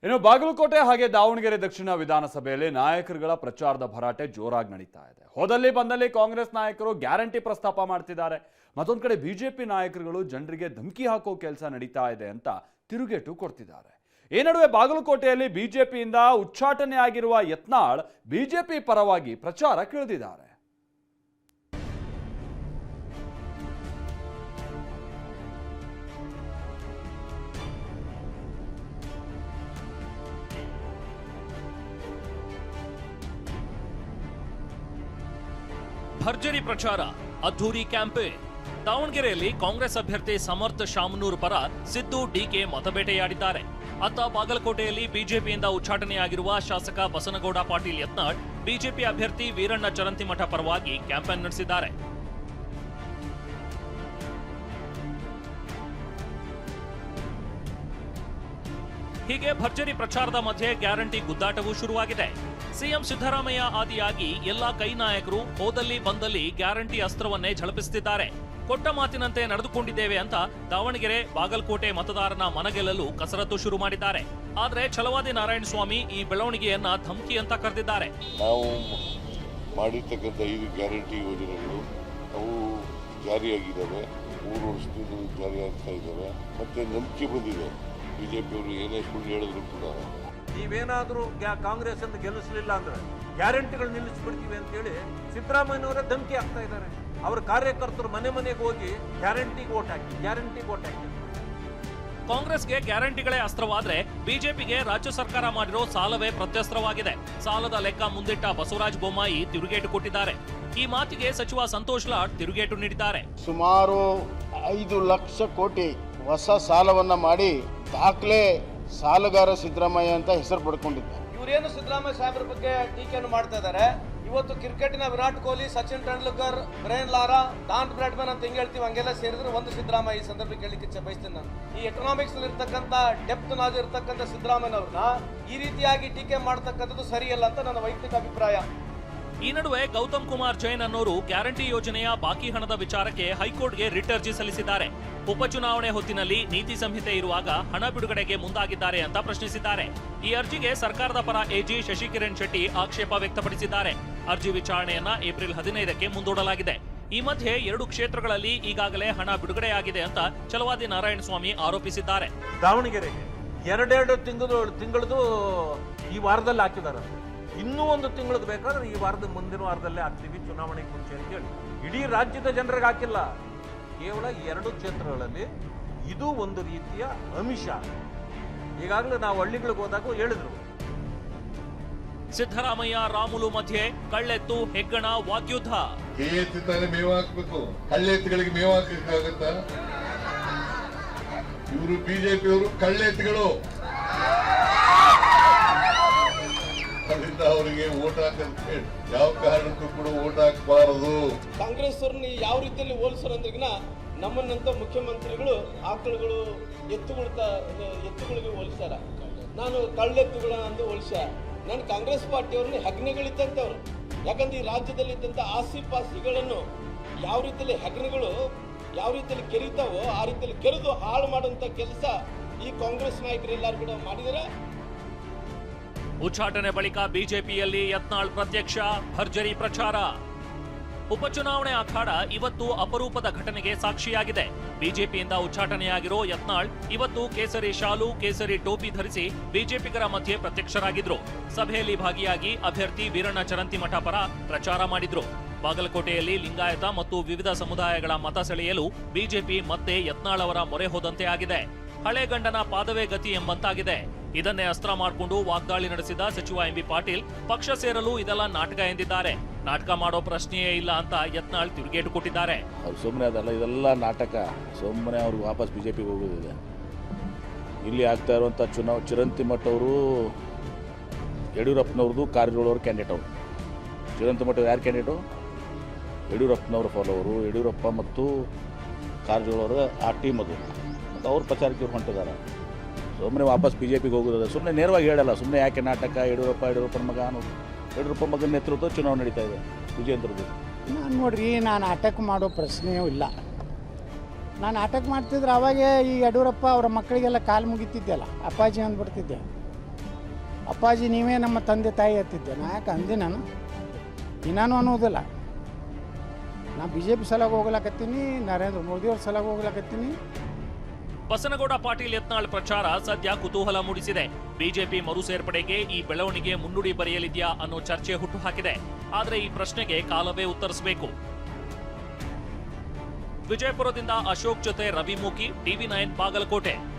ಇನ್ನು ಬಾಗಲಕೋಟೆ ಹಾಗೆ ದಾವಣಗೆರೆ ದಕ್ಷಿಣ ವಿಧಾನಸಭೆಯಲ್ಲಿ ನಾಯಕರುಗಳ ಪ್ರಚಾರದ ಭರಾಟೆ ಜೋರಾಗಿ ನಡೀತಾ ಇದೆ. ಹೋದಲ್ಲಿ ಬಂದಲ್ಲಿ ಕಾಂಗ್ರೆಸ್ ನಾಯಕರು ಗ್ಯಾರಂಟಿ ಪ್ರಸ್ತಾಪ ಮಾಡ್ತಿದ್ದಾರೆ. ಮತ್ತೊಂದು ಕಡೆ ಬಿಜೆಪಿ ನಾಯಕರುಗಳು ಜನರಿಗೆ ಧಮಕಿ ಹಾಕೋ ಕೆಲಸ ನಡೀತಾ ಇದೆ ಅಂತ ತಿರುಗೇಟು ಕೊಡ್ತಿದ್ದಾರೆ. ಈ ನಡುವೆ ಬಾಗಲಕೋಟೆಯಲ್ಲಿ ಬಿಜೆಪಿಯಿಂದ ಉಚ್ಚಾಟನೆ ಆಗಿರುವ ಯತ್ನಾಳ್ ಬಿಜೆಪಿ ಪರವಾಗಿ ಪ್ರಚಾರಕ್ಕಿಳಿದಿದ್ದಾರೆ. ಭರ್ಜರಿ ಪ್ರಚಾರ, ಅದ್ಧೂರಿ ಕ್ಯಾಂಪೇನ್. ದಾವಣಗೆರೆಯಲ್ಲಿ ಕಾಂಗ್ರೆಸ್ ಅಭ್ಯರ್ಥಿ ಸಮರ್ಥ ಶಾಮನೂರ್ ಪರ ಸಿದ್ದು ಡಿಕೆ ಮತಬೇಟೆಯಾಡಿದ್ದಾರೆ. ಅತ್ತ ಬಾಗಲಕೋಟೆಯಲ್ಲಿ ಬಿಜೆಪಿಯಿಂದ ಉಚ್ಚಾಟನೆಯಾಗಿರುವ ಶಾಸಕ ಬಸನಗೌಡ ಪಾಟೀಲ್ ಯತ್ನಾಳ್ ಬಿಜೆಪಿ ಅಭ್ಯರ್ಥಿ ವೀರಣ್ಣ ಚರಂತಿಮಠ ಪರವಾಗಿ ಕ್ಯಾಂಪೇನ್ ನಡೆಸಿದ್ದಾರೆ. ಹೀಗೆ ಭರ್ಜರಿ ಪ್ರಚಾರದ ಮಧ್ಯೆ ಗ್ಯಾರಂಟಿ ಗುದ್ದಾಟವೂ ಶುರುವಾಗಿದೆ. ಸಿಎಂ ಸಿದ್ದರಾಮಯ್ಯ ಆದಿಯಾಗಿ ಎಲ್ಲಾ ಕೈ ನಾಯಕರು ಹೋದಲ್ಲಿ ಬಂದಲ್ಲಿ ಗ್ಯಾರಂಟಿ ಅಸ್ತ್ರವನ್ನೇ ಝಳಪಿಸುತ್ತಿದ್ದಾರೆ. ಕೊಟ್ಟ ಮಾತಿನಂತೆ ನಡೆದುಕೊಂಡಿದ್ದೇವೆ ಅಂತ ದಾವಣಗೆರೆ ಬಾಗಲಕೋಟೆ ಮತದಾರನ ಮನಗೆಲ್ಲಲು ಕಸರತ್ತು ಶುರು ಮಾಡಿದ್ದಾರೆ. ಆದ್ರೆ ಛಲವಾದಿ ನಾರಾಯಣ ಸ್ವಾಮಿ ಈ ಬೆಳವಣಿಗೆಯನ್ನ ಧಮಕಿ ಅಂತ ಕರೆದಿದ್ದಾರೆ. ನಾವು ಮಾಡಿರ್ತಕ್ಕಂಥ 5 ಗ್ಯಾರಂಟಿ ಯೋಜನೆಗಳು ಅವು ಜಾರಿಯಾಗಿದ್ದಾವೆ, 3 ವರ್ಷದಿಂದ ಜಾರಿಯಾಗ್ತಾ ಇದ್ದಾವೆ. ಮತ್ತೆ ನಂಬಿಕೆ ಬಂದಿದೆ. ಬಿಜೆಪಿಯವರು ಏನೇ ಸುಳ್ಳು ಹೇಳಿದ್ರು ಕೂಡ ನೀವೇನಾದರೂ ಕಾಂಗ್ರೆಸ್ ಅಂತ ಗೆಲ್ಲಿಸಲಿಲ್ಲ ಅಂದ್ರೆ ಗ್ಯಾರಂಟಿಗಳು ನಿಲ್ಲಿಸ್ಬಿಡ್ತೀವಿ ಅಂತ ಹೇಳಿ ಸಿದ್ದರಾಮಯ್ಯನವರೇ ಧಮಕಿ ಆಗ್ತಾ ಇದ್ದಾರೆ. ಅವರ ಕಾರ್ಯಕರ್ತರು ಮನೆ ಮನೆಗೆ ಹೋಗಿ ಗ್ಯಾರಂಟಿಗೆ ಓಟ್ ಹಾಕಿ. ಕಾಂಗ್ರೆಸ್ಗೆ ಗ್ಯಾರಂಟಿಗಳೇ ಅಸ್ತ್ರವಾದ್ರೆ ಬಿಜೆಪಿಗೆ ರಾಜ್ಯ ಸರ್ಕಾರ ಮಾಡಿರೋ ಸಾಲವೇ ಪ್ರತ್ಯಸ್ತ್ರವಾಗಿದೆ. ಸಾಲದ ಲೆಕ್ಕ ಮುಂದಿಟ್ಟ ಬಸವರಾಜ ಬೊಮ್ಮಾಯಿ ತಿರುಗೇಟು ಕೊಟ್ಟಿದ್ದಾರೆ. ಈ ಮಾತಿಗೆ ಸಚಿವ ಸಂತೋಷ್ ಲಾಡ್ ತಿರುಗೇಟು ನೀಡಿದ್ದಾರೆ. ಸುಮಾರು 5 ಲಕ್ಷ ಕೋಟಿ ಹೊಸ ಸಾಲವನ್ನ ಮಾಡಿ ದಾಖಲೆ ಸಾಲಗಾರ ಸಿದ್ದರಾಮಯ್ಯ ಅಂತ ಹೆಸರು ಪಡ್ಕೊಂಡಿದ್ದಾರೆ. ಇವರೇನು ಸಿದ್ದರಾಮಯ್ಯ ಸಾಹೇಬ್ರ ಬಗ್ಗೆ ಟೀಕೆಯನ್ನು ಮಾಡ್ತಾ ಇದ್ದಾರೆ. ಇವತ್ತು ಕ್ರಿಕೆಟ್ನ Virat Kohli, Sachin Tendulkar, brain Lara, Don Bradman ಅಂತ ಹೆಂಗ್ ಹೇಳ್ತೀವಿ ಹಂಗೆಲ್ಲ ಸೇರಿದ್ರೆ ಒಂದು ಸಿದ್ದರಾಮಯ್ಯ ಈ ಸಂದರ್ಭ ಕೇಳಲಿಕ್ಕೆ ಬಯಸ್ತೇನೆ ನಾನು. ಈ ಎಕನಾಮಿಕ್ಸ್ ಇರ್ತಕ್ಕಂಥ ಡೆಪ್ತ್ ನಾಲೆಜ್ ಇರ್ತಕ್ಕಂಥ ಸಿದ್ದರಾಮಯ್ಯನವ್ರನ್ನ ಈ ರೀತಿಯಾಗಿ ಟೀಕೆ ಮಾಡ್ತಕ್ಕಂಥದ್ದು ಸರಿಯಲ್ಲ ಅಂತ ನನ್ನ ವೈಯಕ್ತಿಕ ಅಭಿಪ್ರಾಯ. ಈ ನಡುವೆ ಗೌತಮ್ ಕುಮಾರ್ ಜೈನ್ ಅನ್ನೋರು ಗ್ಯಾರಂಟಿ ಯೋಜನೆಯ ಬಾಕಿ ಹಣದ ವಿಚಾರಕ್ಕೆ ಹೈಕೋರ್ಟ್ಗೆ ರಿಟ್ ಅರ್ಜಿ ಸಲ್ಲಿಸಿದ್ದಾರೆ. ಉಪಚುನಾವಣೆ ಹೊತ್ತಿನಲ್ಲಿ ನೀತಿ ಸಂಹಿತೆ ಇರುವಾಗ ಹಣ ಬಿಡುಗಡೆಗೆ ಮುಂದಾಗಿದ್ದಾರೆ ಅಂತ ಪ್ರಶ್ನಿಸಿದ್ದಾರೆ. ಈ ಅರ್ಜಿಗೆ ಸರ್ಕಾರದ ಪರ ಎಜಿ ಶಶಿಕಿರಣ್ ಶೆಟ್ಟಿ ಆಕ್ಷೇಪ ವ್ಯಕ್ತಪಡಿಸಿದ್ದಾರೆ. ಅರ್ಜಿ ವಿಚಾರಣೆಯನ್ನ ಏಪ್ರಿಲ್ 15ಕ್ಕೆ ಮುಂದೂಡಲಾಗಿದೆ. ಈ ಮಧ್ಯೆ 2 ಕ್ಷೇತ್ರಗಳಲ್ಲಿ ಈಗಾಗಲೇ ಹಣ ಬಿಡುಗಡೆಯಾಗಿದೆ ಅಂತ ಛಲವಾದಿ ನಾರಾಯಣ ಸ್ವಾಮಿ ಆರೋಪಿಸಿದ್ದಾರೆ. ದಾವಣಗೆರೆಗೆ 2 ತಿಂಗಳದು ಈ ವಾರದಲ್ಲಿ ಹಾಕಿದ್ದಾರೆ. ಇನ್ನೂ 1 ತಿಂಗಳದ್ದು ಬೇಕಾದ್ರೆ ಈ ವಾರದ ಮುಂದಿನ ವಾರದಲ್ಲೇ ಹಾಕ್ತೀವಿ ಚುನಾವಣೆಗೆ ಮುಂಚೆ ಅಂತ ಹೇಳಿ ಇಡೀ ರಾಜ್ಯದ ಜನರಿಗೆ ಹಾಕಿಲ್ಲ. ಕೇವಲ 2 ಕ್ಷೇತ್ರಗಳಲ್ಲಿ ಇದು ಒಂದು ರೀತಿಯ ಆಮಿಷ. ಈಗಾಗಲೇ ನಾವು ಹಳ್ಳಿಗಳಿಗೆ ಹೋದಾಗ ಹೇಳಿದ್ರು. ಸಿದ್ದರಾಮಯ್ಯ ರಾಮುಲು ಮಧ್ಯೆ ಕಳ್ಳೆತ್ತು ಹೆಗ್ಗಣ ವಾಗ್ಯುದ್ಧ. ಎತ್ತಿತಾನೆ ಮೇವು ಹಾಕ್ಬೇಕು, ಕಳ್ಳೆತ್ತುಗಳಿಗೆ ಮೇವು ಹಾಕಕ್ಕಾಗತ್ತಾ? ಇವರು ಬಿಜೆಪಿಯವರು ಕಳ್ಳೆತ್ತುಗಳು. ಅದರಿಂದ ಅವರಿಗೆ ಓಟ್ ಹಾಕಂತ ಯಾವ ಕಾರಣಕ್ಕೂ ಕೂಡ ಓಟ್ ಹಾಕಬಾರದು. ಕಾಂಗ್ರೆಸ್ ಅವ್ರನ್ನ ಯಾವ ರೀತಿಯಲ್ಲಿ ಹೋಲಿಸೋರು ಅಂದ್ರಿಗಿನ ನಮ್ಮನ್ನಂತ ಮುಖ್ಯಮಂತ್ರಿಗಳು ಆಕಳುಗಳು ಎತ್ತುಗಳಿಗೆ ಹೋಲಿಸ್ಯಾರ. ನಾನು ಕಳ್ಳೆತ್ತುಗಳ ಅಂತ ಹೋಲಿಸ್ಯ. ನಾನು ಕಾಂಗ್ರೆಸ್ ಪಾರ್ಟಿಯವ್ರನ್ನ ಹೆಗ್ನೆಗಳಿದ್ದಂತೆ ಅವರು. ಯಾಕಂದ್ರೆ ಈ ರಾಜ್ಯದಲ್ಲಿದ್ದಂಥ ಆಸ್ತಿ ಪಾಸ್ತಿಗಳನ್ನು ಯಾವ ರೀತಿಯಲ್ಲಿ ಹೆಗ್ನೆಗಳು ಯಾವ ರೀತಿಯಲ್ಲಿ ಕೆರೀತಾವೋ ಆ ರೀತಿಯಲ್ಲಿ ಕೆರೆದು ಹಾಳು ಮಾಡುವಂತ ಕೆಲಸ ಈ ಕಾಂಗ್ರೆಸ್ ನಾಯಕರೆಲ್ಲರೂ ಕೂಡ ಮಾಡಿದರೆ. ಉಚ್ಚಾಟನೆ ಬಳಿಕ ಬಿಜೆಪಿಯಲ್ಲಿ ಯತ್ನಾಳ್ ಪ್ರತ್ಯಕ್ಷ, ಭರ್ಜರಿ ಪ್ರಚಾರ. ಉಪಚುನಾವಣೆ ಅಖಾಡ ಇವತ್ತು ಅಪರೂಪದ ಘಟನೆಗೆ ಸಾಕ್ಷಿಯಾಗಿದೆ. ಬಿಜೆಪಿಯಿಂದ ಉಚ್ಚಾಟನೆಯಾಗಿರೋ ಯತ್ನಾಳ್ ಇವತ್ತು ಕೇಸರಿ ಶಾಲು, ಕೇಸರಿ ಟೋಪಿ ಧರಿಸಿ ಬಿಜೆಪಿಗರ ಮಧ್ಯೆ ಪ್ರತ್ಯಕ್ಷರಾಗಿದ್ರು. ಸಭೆಯಲ್ಲಿ ಭಾಗಿಯಾಗಿ ಅಭ್ಯರ್ಥಿ ವೀರಣ್ಣ ಚರಂತಿಮಠ ಪರ ಪ್ರಚಾರ ಮಾಡಿದ್ರು. ಬಾಗಲಕೋಟೆಯಲ್ಲಿ ಲಿಂಗಾಯತ ಮತ್ತು ವಿವಿಧ ಸಮುದಾಯಗಳ ಮತ ಸೆಳೆಯಲು ಬಿಜೆಪಿ ಮತ್ತೆ ಯತ್ನಾಳ್ ಅವರ ಮೊರೆ ಹೋದಂತೆ ಆಗಿದೆ. ಹಳೆಗಂಡನ ಪಾದವೇ ಗತಿ ಎಂಬಂತಾಗಿದೆ. ಇದನ್ನೇ ಅಸ್ತ್ರ ಮಾಡಿಕೊಂಡು ವಾಗ್ದಾಳಿ ನಡೆಸಿದ ಸಚಿವ ಎಂಬಿ ಪಾಟೀಲ್ ಪಕ್ಷ ಸೇರಲು ಇದೆಲ್ಲ ನಾಟಕ ಎಂದಿದ್ದಾರೆ. ನಾಟಕ ಮಾಡೋ ಪ್ರಶ್ನೆಯೇ ಇಲ್ಲ ಅಂತ ಯತ್ನಾಳ್ ತಿರುಗೇಟು ಕೊಟ್ಟಿದ್ದಾರೆ. ಅವ್ರು ಸುಮ್ಮನೆ ಅದಲ್ಲ, ಇದೆಲ್ಲ ನಾಟಕ. ಸುಮ್ಮನೆ ಅವ್ರಿಗೆ ವಾಪಸ್ ಬಿಜೆಪಿಗೆ ಹೋಗೋದಿದೆ. ಇಲ್ಲಿ ಆಗ್ತಾ ಇರುವಂಥ ಚರಂತಿಮಠ ಅವರು ಯಡಿಯೂರಪ್ಪನವ್ರದ್ದು ಕಾರಜೋಳವ್ರ ಕ್ಯಾಂಡಿಡೇಟ್ ಅವರು. ಚರಂತಿಮಠ ಯಾರು ಕ್ಯಾಂಡಿಡೇಟು? ಯಡಿಯೂರಪ್ಪನವ್ರ ಫಾಲೋವರು. ಯಡಿಯೂರಪ್ಪ ಮತ್ತು ಕಾರಜೋಳವ್ರ ಆ ಟೀಮ್ ಅದು. ಮತ್ತು ಅವ್ರ ಪ್ರಚಾರಕ್ಕೆ ಇವ್ರು ಹೊಂಟಿದ್ದಾರೆ. ಸುಮ್ಮನೆ ವಾಪಸ್ ಬಿಜೆಪಿಗೆ ಹೋಗೋದು. ಸುಮ್ಮನೆ ನೇರವಾಗಿ ಹೇಳಲ್ಲ. ಸುಮ್ಮನೆ ಯಾಕೆ ನಾಟಕ? ಯಡಿಯೂರಪ್ಪನ ಮಗ ಅನ್ನೋದು. ಯಡಿಯೂರಪ್ಪ ಮಗನ ನೇತೃತ್ವ ಚುನಾವಣೆ ನಡೀತಾ ಇದೆ ವಿಜಯೇಂದ್ರದ್ದು. ನಾನು ನೋಡ್ರಿ, ನಾನು ಅಟ್ಯಾಕ್ ಮಾಡೋ ಪ್ರಶ್ನೆಯೂ ಇಲ್ಲ. ನಾನು ಅಟ್ಯಾಕ್ ಮಾಡ್ತಿದ್ರೆ ಅವಾಗೇ ಈ ಯಡಿಯೂರಪ್ಪ ಅವರ ಮಕ್ಕಳಿಗೆಲ್ಲ ಕಾಲು ಮುಗಿತಿದ್ದೆಲ್ಲ, ಅಪ್ಪಾಜಿ ಅಂದ್ಬಿಡ್ತಿದ್ದೆ. ಅಪ್ಪಾಜಿ ನೀವೇ ನಮ್ಮ ತಂದೆ ತಾಯಿ ಎತ್ತಿದ್ದೆ ನಾ ಯಾಕೆ ಅಂದೆ ನಾನು ಇನ್ನೂ ಅನ್ನೋದಿಲ್ಲ. ನಾ BJP ಸಲಾಗಿ ಹೋಗ್ಲಾಕತ್ತೀನಿ, ನರೇಂದ್ರ ಮೋದಿಯವ್ರ ಸಲಾಗಿ ಹೋಗ್ಲಾಕತ್ತೀನಿ. ಬಸನಗೌಡ ಪಾಟೀಲ್ ಯತ್ನಾಳ್ ಪ್ರಚಾರ ಸದ್ಯ ಕುತೂಹಲ ಮೂಡಿಸಿದೆ. ಬಿಜೆಪಿ ಮರು ಸೇರ್ಪಡೆಗೆ ಈ ಬೆಳವಣಿಗೆ ಮುನ್ನುಡಿ ಬರೆಯಲಿದೆಯಾ ಅನ್ನೋ ಚರ್ಚೆ ಹುಟ್ಟುಹಾಕಿದೆ. ಆದರೆ ಈ ಪ್ರಶ್ನೆಗೆ ಕಾಲವೇ ಉತ್ತರಿಸಬೇಕು. ವಿಜಯಪುರದಿಂದ ಅಶೋಕ್ ಜೊತೆ ರವಿ ಮೂಕಿ, TV9 ಬಾಗಲಕೋಟೆ.